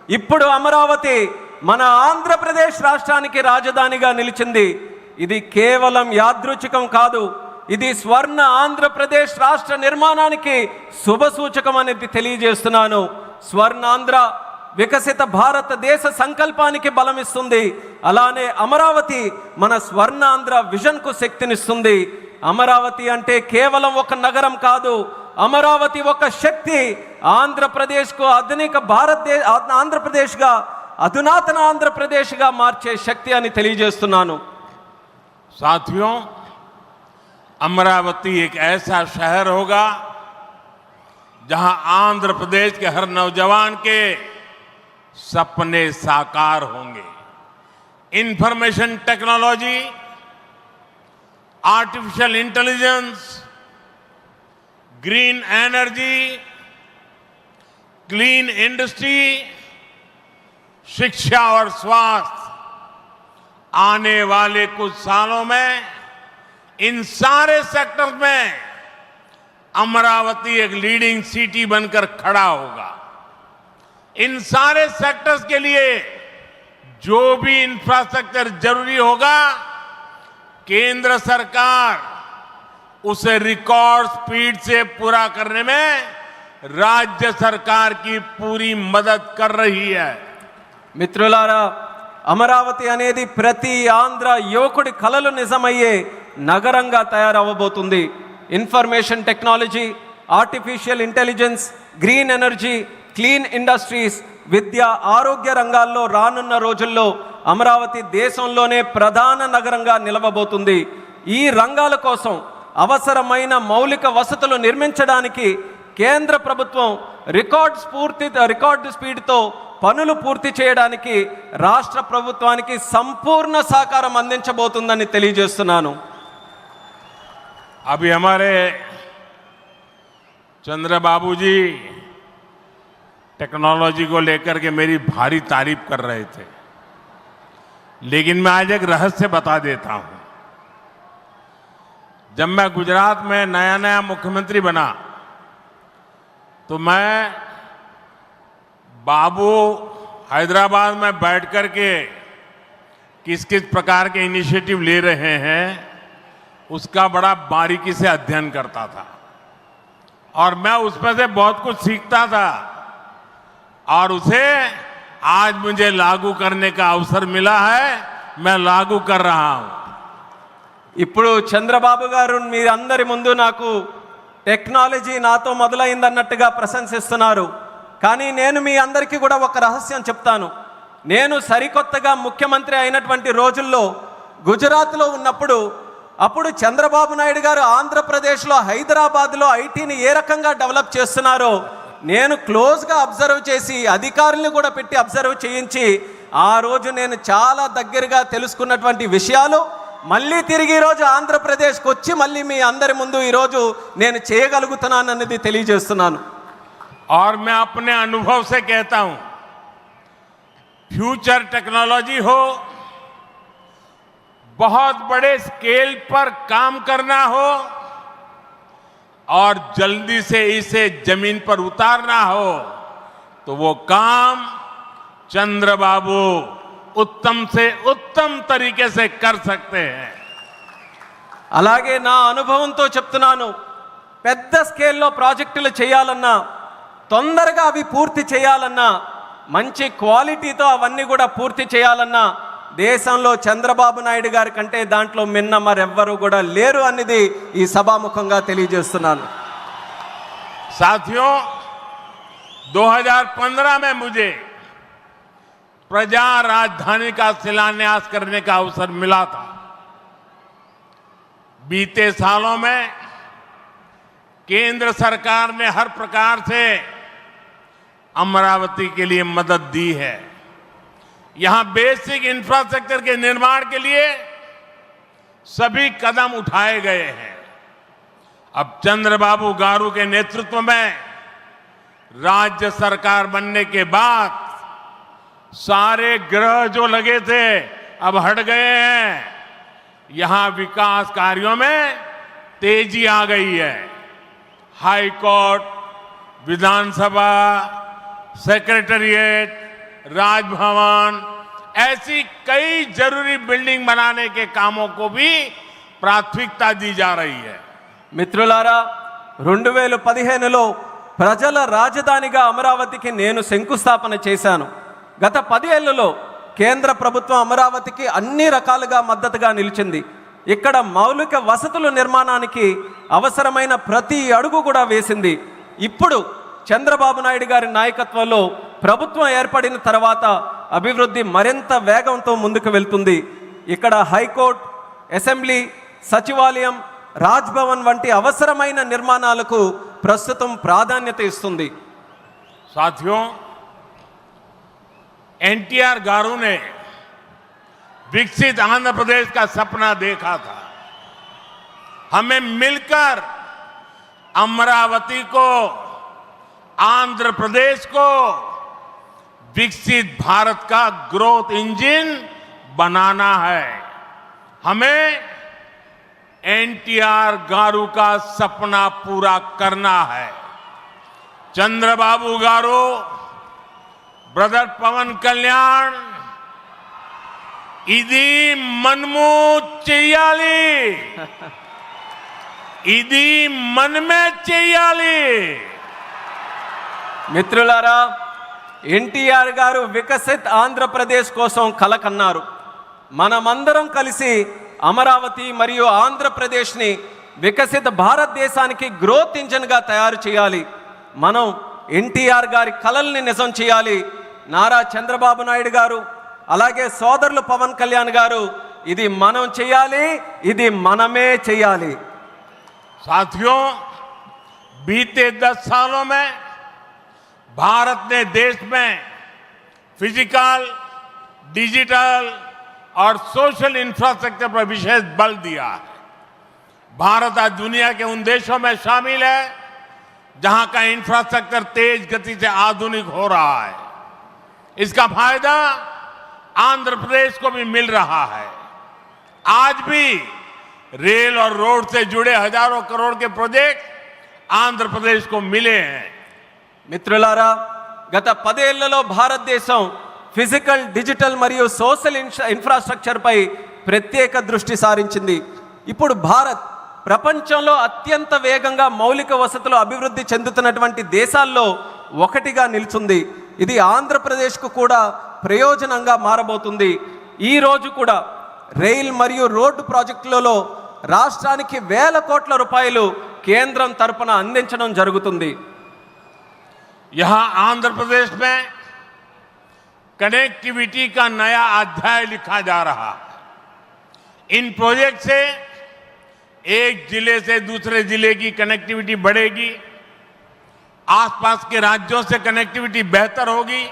ఇప్పుడు అమరావతి మన ఆంధ్రప్రదేశ్ రాష్ట్రానికి రాజధానిగా నిలిచింది. ఇది కేవలం యాదృచ్ఛికం కాదు, ఇది స్వర్ణ ఆంధ్రప్రదేశ్ రాష్ట్ర నిర్మాణానికి శుభసూచకం అనేది తెలియజేస్తున్నాను. స్వర్ణాంధ్ర వికసిత భారతదేశ సంకల్పానికి బలమిస్తుంది. అలానే అమరావతి మన స్వర్ణాంధ్ర విజన్కు శక్తినిస్తుంది. అమరావతి అంటే కేవలం ఒక నగరం కాదు, అమరావతి ఒక శక్తి. ఆంధ్రప్రదేశ్కు ఆంధ్రప్రదేశ్గా అధునాతన ఆంధ్రప్రదేశ్గా మార్చే శక్తి అని తెలియజేస్తున్నాను. साथियों, अमरावती एक ऐसा शहर होगा जहां आंध्र प्रदेश के हर नौजवान के सपने साकार होंगे। Information technology, artificial intelligence, green energy, clean industry, शिक्षा और स्वास्थ्य, आने वाले कुछ सालों में इन सारे सेक्टर्स में अमरावती एक लीडिंग सिटी बनकर खड़ा होगा। इन सारे सेक्टर्स के लिए जो भी इंफ्रास्ट्रक्चर जरूरी होगा, केंद्र सरकार उसे रिकॉर्ड स्पीड से पूरा करने में राज्य सरकार की पूरी मदद कर रही है। మిత్రులారా, అమరావతి అనేది ప్రతి ఆంధ్ర యువకుడి కలలు నిజమయ్యే నగరంగా తయారవబోతుంది. Information technology, artificial intelligence, green energy, clean industries, విద్య, ఆరోగ్య రంగాల్లో రానున్న రోజుల్లో అమరావతి దేశంలోనే ప్రధాన నగరంగా నిలవబోతుంది. ఈ రంగాల కోసం అవసరమైన మౌలిక వసతులు నిర్మించడానికి కేంద్ర ప్రభుత్వం రికార్డు స్పీడ్తో పనులు పూర్తి చేయడానికి రాష్ట్ర ప్రభుత్వానికి సంపూర్ణ సహకారం అందించబోతుందని తెలియజేస్తున్నాను. अभी हमारे चंद्रबाबू जी टेक्नोलॉजी को लेकर के मेरी भारी तारीफ कर रहे थे, लेकिन मैं आज एक रहस्य बता देता हूं। जब मैं गुजरात में नया मुख्यमंत्री बना तो मैं बाबू हैदराबाद में बैठ कर के किस किस प्रकार के इनिशिएटिव ले रहे हैं उसका बड़ा बारीकी से अध्ययन करता था और मैं उसमें से बहुत कुछ सीखता था और उसे आज मुझे लागू करने का अवसर मिला है। मैं लागू कर रहा हूं। ఇప్పుడు చంద్రబాబు గారు మీరందరి ముందు నాకు టెక్నాలజీ నాతో మొదలైందన్నట్టుగా ప్రశంసిస్తున్నారు. కానీ నేను మీ అందరికీ కూడా ఒక రహస్యం చెప్తాను. నేను సరికొత్తగా ముఖ్యమంత్రి అయినటువంటి రోజుల్లో గుజరాత్లో ఉన్నప్పుడు అప్పుడు చంద్రబాబు నాయుడు గారు ఆంధ్రప్రదేశ్లో హైదరాబాద్లో ఐటీని ఏ రకంగా డెవలప్ చేస్తున్నారో నేను క్లోజ్గా అబ్జర్వ్ చేసి అధికారులను కూడా పెట్టి అబ్జర్వ్ చేయించి ఆ రోజు నేను చాలా దగ్గరగా తెలుసుకున్నటువంటి విషయాలు మళ్ళీ తిరిగి ఈరోజు ఆంధ్రప్రదేశ్కి వచ్చి మళ్ళీ మీ అందరి ముందు ఈరోజు నేను చేయగలుగుతున్నానన్నది తెలియజేస్తున్నాను. और मैं अपने अनुभव से कहता हूं, फ्यूचर टेक्नोलॉजी हो, बहुत बड़े स्केल पर काम करना हो और जल्दी से इसे जमीन पर उतारना हो तो वो काम चंद्रबाबू उत्तम से उत्तम तरीके से कर सकते हैं. అలాగే నా అనుభవంతో చెప్తున్నాను, పెద్ద స్కేల్లో ప్రాజెక్టులు చేయాలన్నా, తొందరగా అవి పూర్తి చేయాలన్నా, మంచి క్వాలిటీతో అవన్నీ కూడా పూర్తి చేయాలన్నా దేశంలో చంద్రబాబు నాయుడు గారి కంటే దాంట్లో మిన్న మరెవ్వరూ కూడా లేరు అనేది ఈ సభాముఖంగా తెలియజేస్తున్నాను. साथियों, 2015 में मुझे प्रजा राजधानी का शिलान्यास करने का अवसर मिला था. बीते सालों में केंद्र सरकार ने हर प्रकार से अमरावती के लिए मदद दी है. यहां बेसिक इंफ्रास्ट्रक्चर के निर्माण के लिए सभी कदम उठाए गए हैं. अब चंद्रबाबू गारू के नेतृत्व में राज्य सरकार बनने के बाद सारे ग्रह जो लगे थे अब हट गए हैं. यहां विकास कार्यों में तेजी आ गई है. हाई कोर्ट, विधानसभा, सेक्रेटेरिएट, राजभवन, ऐसी कई जरूरी बिल्डिंग बनाने के कामों को भी प्राथमिकता दी जा रही है। మిత్రులారా 2015లో ప్రజల రాజధానిగా అమరావతికి నేను శంకుస్థాపన చేశాను. గత 10 ఏళ్లలో కేంద్ర ప్రభుత్వం అమరావతికి అన్ని రకాలుగా మద్దతుగా నిలిచింది. ఇక్కడ మౌలిక వసతుల నిర్మాణానికి అవసరమైన ప్రతి అడుగు కూడా వేసింది. ఇప్పుడు చంద్రబాబు నాయుడు గారి నాయకత్వంలో ప్రభుత్వం ఏర్పడిన తర్వాత అభివృద్ధి మరింత వేగంతో ముందుకు వెళ్తుంది. ఇక్కడ హైకోర్టు, అసెంబ్లీ, సచివాలయం, రాజ్భవన్ వంటి అవసరమైన నిర్మాణాలకు ప్రస్తుతం ప్రాధాన్యత ఇస్తుంది. साथियों, एनटीआर गारू ने विकसित आंध्र प्रदेश का सपना देखा था। हमें मिलकर अमरावती को, आंध्र प्रदेश को विकसित भारत का ग्रोथ इंजन बनाना है। हमें एनटीआर गारू का सपना पूरा करना है। चंद्रबाबू गारू, ब्रदर पवन कल्याण, इदी मनमू చెయ్యాలి, ఇది మనమే చెయ్యాలి. మిత్రులారా, ఎన్టీఆర్ గారు వికసిత్ ఆంధ్రప్రదేశ్ కోసం కల కన్నారు. మనమందరం కలిసి అమరావతి మరియు ఆంధ్రప్రదేశ్ని వికసిత భారతదేశానికి గ్రోత్ ఇంజన్గా తయారు చేయాలి. మనం ఎన్టీఆర్ గారి కలల్ని నిజం చేయాలి. నారా చంద్రబాబు నాయుడు గారు, అలాగే సోదరులు పవన్ కళ్యాణ్ గారు, ఇది మనం చేయాలి, ఇది మనమే చేయాలి. साथियों, बीते 10 सालों में भारत ने देश में फिजिकल, डिजिटल और सोशल इंफ्रास्ट्रक्चर पर विशेष बल दिया है। भारत आज दुनिया के उन देशों में शामिल है जहां का इंफ्रास्ट्रक्चर तेज गति से आधुनिक हो रहा है। इसका फायदा आंध्र प्रदेश को भी मिल रहा है। आज भी रेल और रोड से जुड़े हजारों करोड़ के प्रोजेक्ट आंध्र प्रदेश को मिले हैं। మిత్రులారా, గత 10 ఏళ్లలో భారతదేశం ఫిజికల్, డిజిటల్ మరియు సోషల్ ఇన్ఫ్రాస్ట్రక్చర్ పై ప్రత్యేక దృష్టి సారించింది. ఇప్పుడు భారత్ ప్రపంచంలో అత్యంత వేగంగా మౌలిక వసతులు అభివృద్ధి చెందుతున్నటువంటి దేశాల్లో ఒకటిగా నిలుచుంది. ఇది ఆంధ్రప్రదేశ్కు కూడా ప్రయోజనంగా మారబోతుంది. ఈ రోజు కూడా రైల్ మరియు రోడ్డు ప్రాజెక్టులలో రాష్ట్రానికి వేల కోట్ల రూపాయలు కేంద్రం తరపున అందించడం జరుగుతుంది. यहां आंध्र प्रदेश में कनेक्टिविटी का नया अध्याय लिखा जा रहा है। इन प्रोजेक्ट से एक जिले से दूसरे जिले की कनेक्टिविटी बढ़ेगी, आसपास के राज्यों से कनेक्टिविटी बेहतर होगी।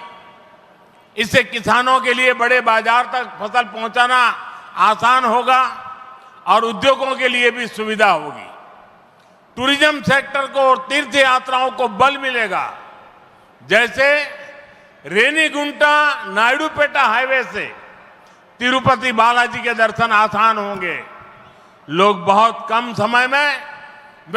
इससे किसानों के लिए बड़े बाजार तक फसल पहुंचाना आसान होगा और उद्योगों के लिए भी सुविधा होगी। टूरिज्म सेक्टर को और तीर्थ यात्राओं को बल मिलेगा। जैसे रेनीगुंटा नायडूपेटा हाईवे से तिरुपति बालाजी के दर्शन आसान होंगे। लोग बहुत कम समय में